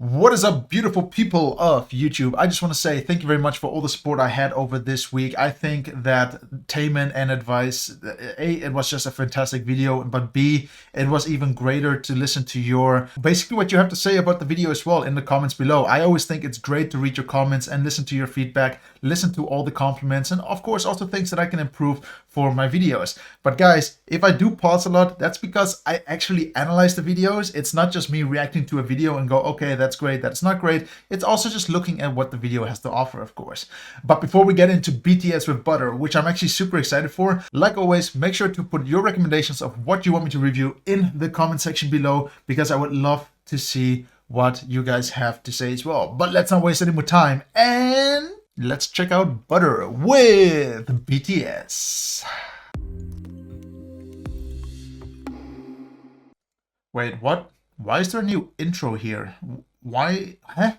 What is up, beautiful people of YouTube? I just want to say thank you very much for all the support I had over this week. I think that Taman and Advice, A, it was just a fantastic video, but B, it was even greater to listen to basically what you have to say about the video as well in the comments below. I always think it's great to read your comments and listen to your feedback, listen to all the compliments, and of course also things that I can improve for my videos. But guys, if I do pause a lot, that's because I actually analyze the videos. It's not just me reacting to a video and go, okay, that's great, that's not great. It's also just looking at what the video has to offer, of course. But before we get into BTS with Butter, which I'm actually super excited for, like always, make sure to put your recommendations of what you want me to review in the comment section below, because I would love to see what you guys have to say as well. But let's not waste any more time and let's check out Butter with BTS. Wait, what? Why is there a new intro here? Why? Huh?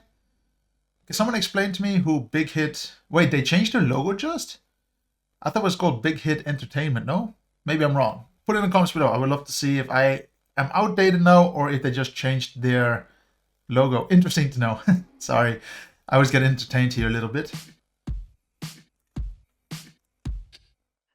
Can someone explain to me who Big Hit... Wait, they changed their logo just? I thought it was called Big Hit Entertainment, no? Maybe I'm wrong. Put it in the comments below. I would love to see if I am outdated now or if they just changed their logo. Interesting to know. Sorry, I always get entertained here a little bit.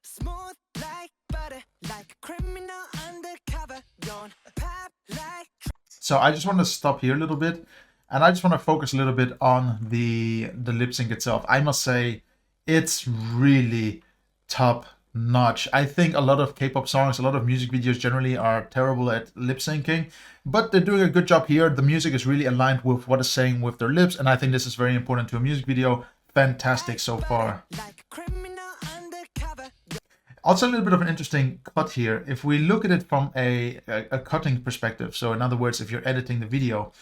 Smooth like butter, like a criminal undercover, don't pop like... So I just want to stop here a little bit, and I just want to focus a little bit on the lip sync itself. I must say, it's really top notch. I think a lot of K-pop songs, a lot of music videos generally are terrible at lip syncing, but they're doing a good job here. The music is really aligned with what is saying with their lips, and I think this is very important to a music video. Fantastic so far. Like a criminal undercover. Also a little bit of an interesting cut here. If we look at it from a cutting perspective, so in other words, if you're editing the video,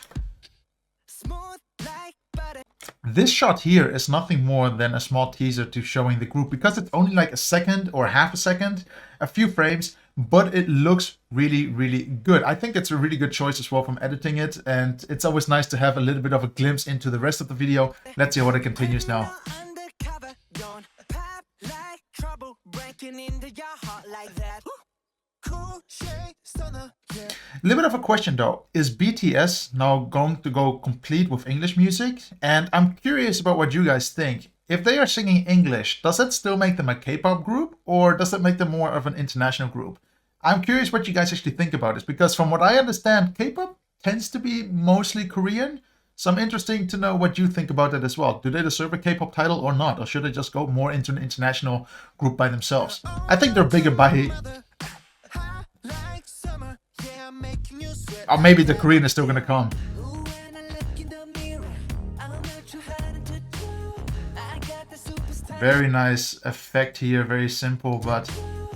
Smooth like butter. this shot here is nothing more than a small teaser to showing the group, because it's only like a second or half a second, a few frames, but it looks really, really good. I think it's a really good choice as well from editing it, and it's always nice to have a little bit of a glimpse into the rest of the video. Let's see how it continues now. Undercover, don't pop like trouble, breaking into your heart like that. Cool shade stunner, yeah. A little bit of a question though, is BTS now going to go complete with English music? And I'm curious about what you guys think. If they are singing English, does that still make them a K-pop group, or does that make them more of an international group? I'm curious what you guys actually think about this, because from what I understand, K-pop tends to be mostly Korean. So I'm interested to know what you think about that as well. Do they deserve a K-pop title or not? Or should they just go more into an international group by themselves? I think they're bigger by... Like summer, yeah, I'm making you sweat. Or maybe the Korean is still going to come. Ooh, when I look in the mirror, I'm not too hard to do. I got the superstar. Very nice effect here, very simple, but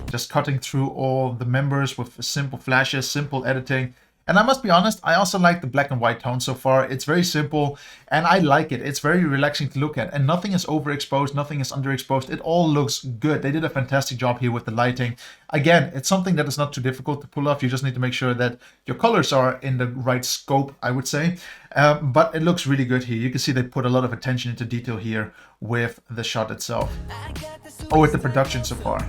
just cutting through all the members with simple flashes, simple editing. And I must be honest, I also like the black and white tone so far. It's very simple and I like it. It's very relaxing to look at, and nothing is overexposed, nothing is underexposed. It all looks good. They did a fantastic job here with the lighting. Again, it's something that is not too difficult to pull off. You just need to make sure that your colors are in the right scope, I would say. But it looks really good here. You can see they put a lot of attention into detail here with the shot itself. I got the Oh, with the production so far.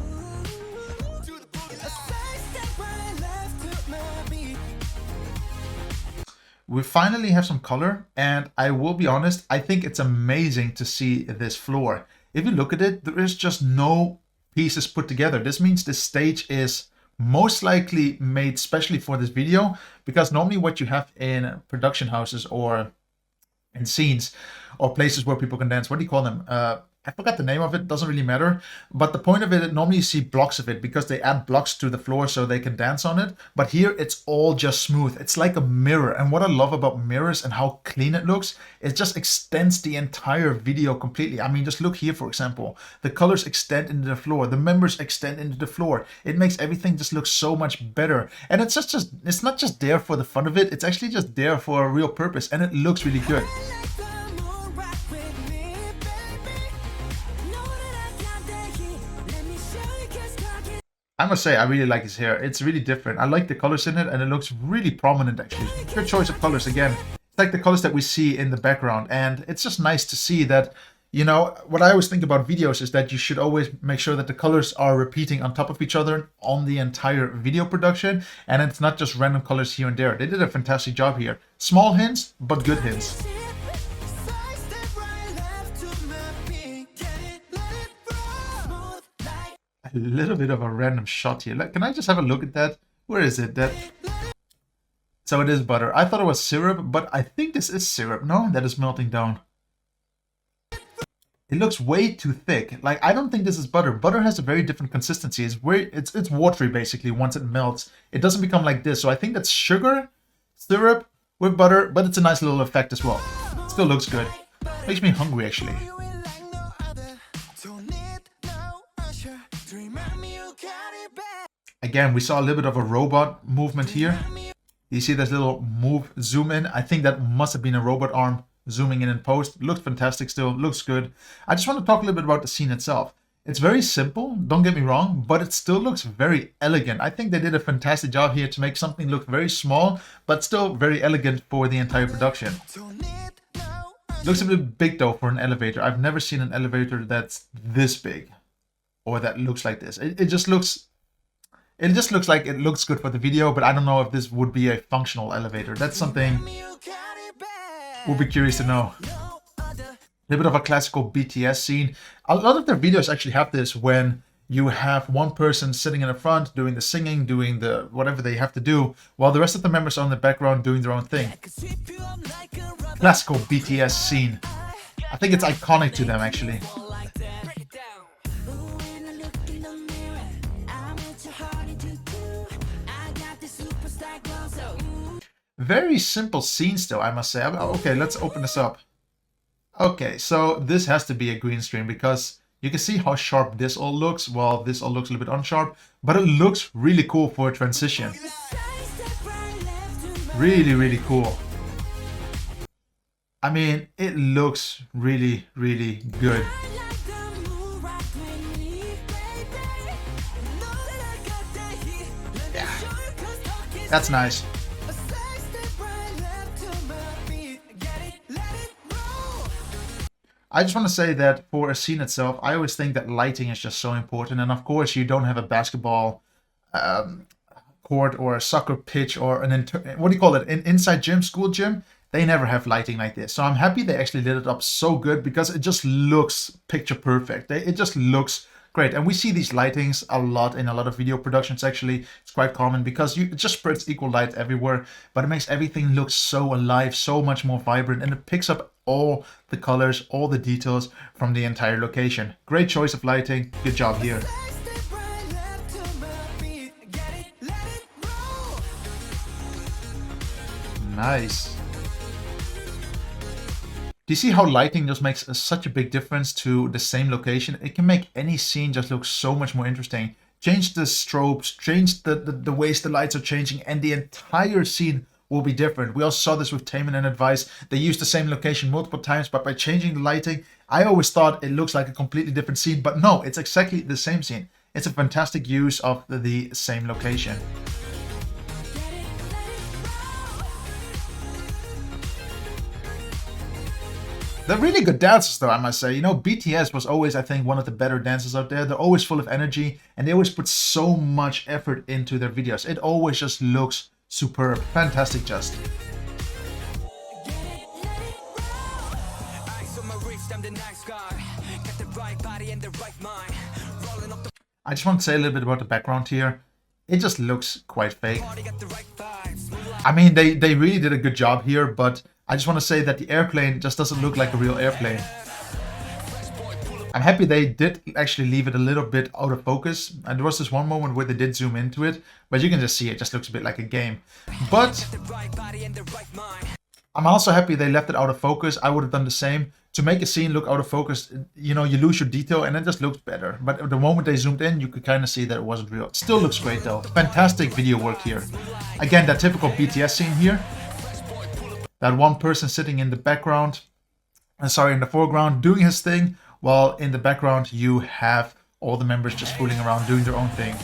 We finally have some color, and I will be honest, I think it's amazing to see this floor. If you look at it, there is just no pieces put together. This means the stage is most likely made specially for this video, because normally what you have in production houses or in scenes or places where people can dance, what do you call them? I forgot the name of it, doesn't really matter. But the point of it, normally you see blocks of it because they add blocks to the floor so they can dance on it. But here it's all just smooth. It's like a mirror. And what I love about mirrors and how clean it looks, it just extends the entire video completely. I mean, just look here, for example. The colors extend into the floor. The members extend into the floor. It makes everything just look so much better. And it's it's not just there for the fun of it. It's actually just there for a real purpose. And it looks really good. I must say, I really like his hair. It's really different. I like the colors in it, and it looks really prominent, actually. Good choice of colors again. It's like the colors that we see in the background, and it's just nice to see that, You know, what I always think about videos is that you should always make sure that the colors are repeating on top of each other on the entire video production, and it's not just random colors here and there. They did a fantastic job here. Small hints, but good hints. A little bit of a random shot here. Like, can I just have a look at that? Where is it? That. So it is butter. I thought it was syrup, but I think this is syrup. No, that is melting down. It looks way too thick. Like, I don't think this is butter. Butter has a very different consistency. It's watery basically once it melts. It doesn't become like this. So I think that's sugar, syrup with butter, but it's a nice little effect as well. Still looks good. Makes me hungry actually. Again, we saw a little bit of a robot movement here. You see this little move, zoom in. I think that must have been a robot arm zooming in post. Looks fantastic still, looks good. I just want to talk a little bit about the scene itself. It's very simple, don't get me wrong, but it still looks very elegant. I think they did a fantastic job here to make something look very small, but still very elegant for the entire production. Looks a bit big though for an elevator. I've never seen an elevator that's this big, or that looks like this. It just looks like it looks good for the video, but I don't know if this would be a functional elevator. That's something we'll be curious to know. A little bit of a classical BTS scene. A lot of their videos actually have this when you have one person sitting in the front doing the singing, doing the whatever they have to do, while the rest of the members are in the background doing their own thing. Classical BTS scene. I think it's iconic to them actually. Very simple scenes though, I must say. Okay, let's open this up. Okay, so this has to be a green screen because you can see how sharp this all looks. Well, this all looks a little bit unsharp, but it looks really cool for a transition. Really, really cool. I mean, it looks really, really good. Yeah, that's nice. I just want to say that for a scene itself, I always think that lighting is just so important. And of course, you don't have a basketball court or a soccer pitch or an what do you call it? An inside gym, school gym. They never have lighting like this. So I'm happy they actually lit it up so good because it just looks picture perfect. It just looks great. And we see these lightings a lot in a lot of video productions actually. It's quite common because it just spreads equal light everywhere, but it makes everything look so alive, so much more vibrant, and it picks up all the colors, all the details from the entire location. Great choice of lighting. Good job here. Nice. Do you see how lighting just makes such a big difference to the same location? It can make any scene just look so much more interesting. Change the strobes, change the ways the lights are changing, and the entire scene will be different. We also saw this with Taman and Advice. They used the same location multiple times, but by changing the lighting, I always thought it looks like a completely different scene, but no, it's exactly the same scene. It's a fantastic use of the same location. They're really good dancers though, I must say. You know, BTS was always, I think, one of the better dancers out there. They're always full of energy, and they always put so much effort into their videos. It always just looks superb. Fantastic just. I just want to say a little bit about the background here. It just looks quite fake. I mean, they really did a good job here, but I just want to say that the airplane just doesn't look like a real airplane. I'm happy they did actually leave it a little bit out of focus. And there was this one moment where they did zoom into it, but you can just see it just looks a bit like a game. But I'm also happy they left it out of focus. I would have done the same. To make a scene look out of focus, you know, you lose your detail and it just looks better. But the moment they zoomed in, you could kind of see that it wasn't real. It still looks great though. Fantastic video work here. Again, that typical BTS scene here. That one person sitting in the background, in the foreground, doing his thing, while in the background you have all the members just fooling around, doing their own thing.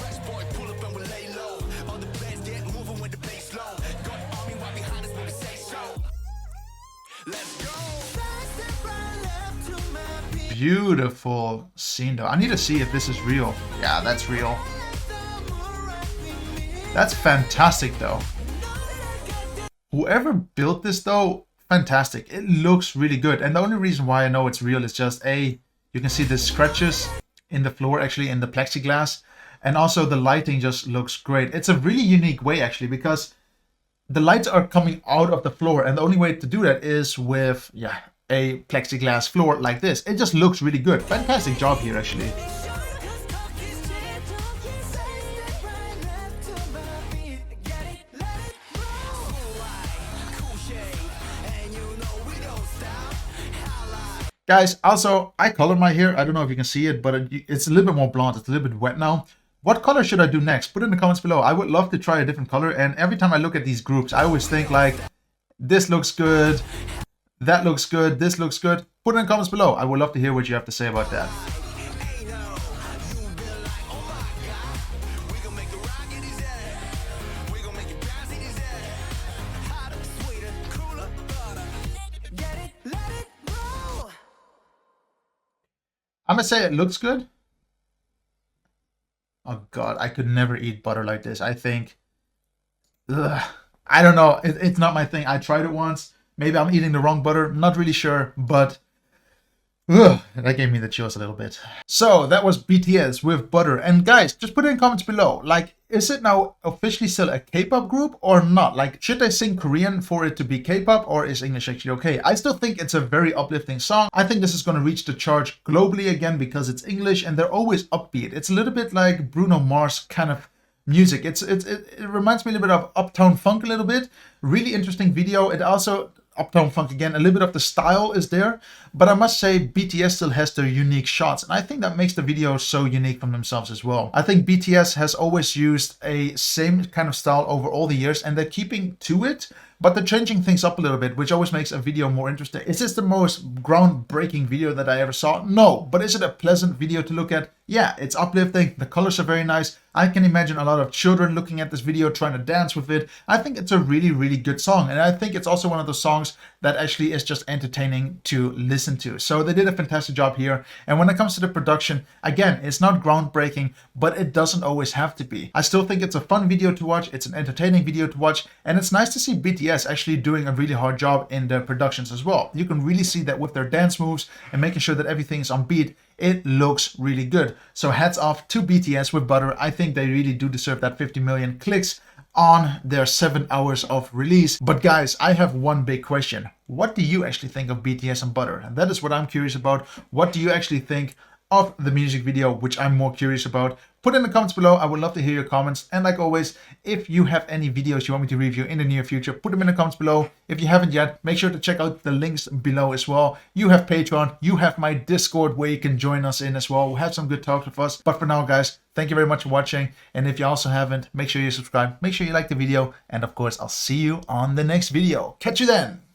beautiful scene though. I need to see if this is real. Yeah, that's real. That's fantastic though. Whoever built this though, fantastic. It looks really good. And the only reason why I know it's real is just you can see the scratches in the floor, actually in the plexiglass. And also the lighting just looks great. It's a really unique way actually, because the lights are coming out of the floor. And the only way to do that is with, a plexiglass floor like this. It just looks really good. Fantastic job here actually. Guys, also, I colored my hair. I don't know if you can see it, but it's a little bit more blonde. It's a little bit wet now. What color should I do next? Put it in the comments below. I would love to try a different color. And every time I look at these groups, I always think like, this looks good, that looks good, this looks good. Put it in the comments below. I would love to hear what you have to say about that. I'm gonna say it looks good. Oh God, I could never eat butter like this. I think, I don't know. It's not my thing. I tried it once. Maybe I'm eating the wrong butter. Not really sure, but that gave me the chills a little bit. So that was BTS with Butter. And guys, just put it in comments below. Like, is it now officially still a K-pop group or not? Like, should they sing Korean for it to be K-pop, or is English actually okay? I still think it's a very uplifting song. I think this is going to reach the charts globally again because it's English and they're always upbeat. It's a little bit like Bruno Mars kind of music. It reminds me a little bit of Uptown Funk a little bit. Really interesting video. It also, Uptown Funk again, a little bit of the style is there, but I must say BTS still has their unique shots, and I think that makes the video so unique from themselves as well. I think BTS has always used a same kind of style over all the years, and they're keeping to it, but they're changing things up a little bit, which always makes a video more interesting. Is this the most groundbreaking video that I ever saw? No, but is it a pleasant video to look at? Yeah, it's uplifting, the colors are very nice. I can imagine a lot of children looking at this video trying to dance with it. I think it's a really, really good song. And I think it's also one of those songs that actually is just entertaining to listen to. So they did a fantastic job here. And when it comes to the production, again, it's not groundbreaking, but it doesn't always have to be. I still think it's a fun video to watch. It's an entertaining video to watch. And it's nice to see BTS actually doing a really hard job in their productions as well. You can really see that with their dance moves and making sure that everything is on beat. It looks really good. So hats off to BTS with Butter. I think they really do deserve that 50 million clicks on their 7 hours of release. But guys, I have one big question. What do you actually think of BTS and Butter? And that is what I'm curious about. What do you actually think of the music video, which I'm more curious about? Put in the comments below. I would love to hear your comments. And like always, if you have any videos you want me to review in the near future, put them in the comments below. If you haven't yet, make sure to check out the links below as well. You have Patreon, you have my Discord where you can join us in as well. We'll have some good talks with us. But for now, guys, thank you very much for watching. And if you also haven't, make sure you subscribe, make sure you like the video. And of course, I'll see you on the next video. Catch you then.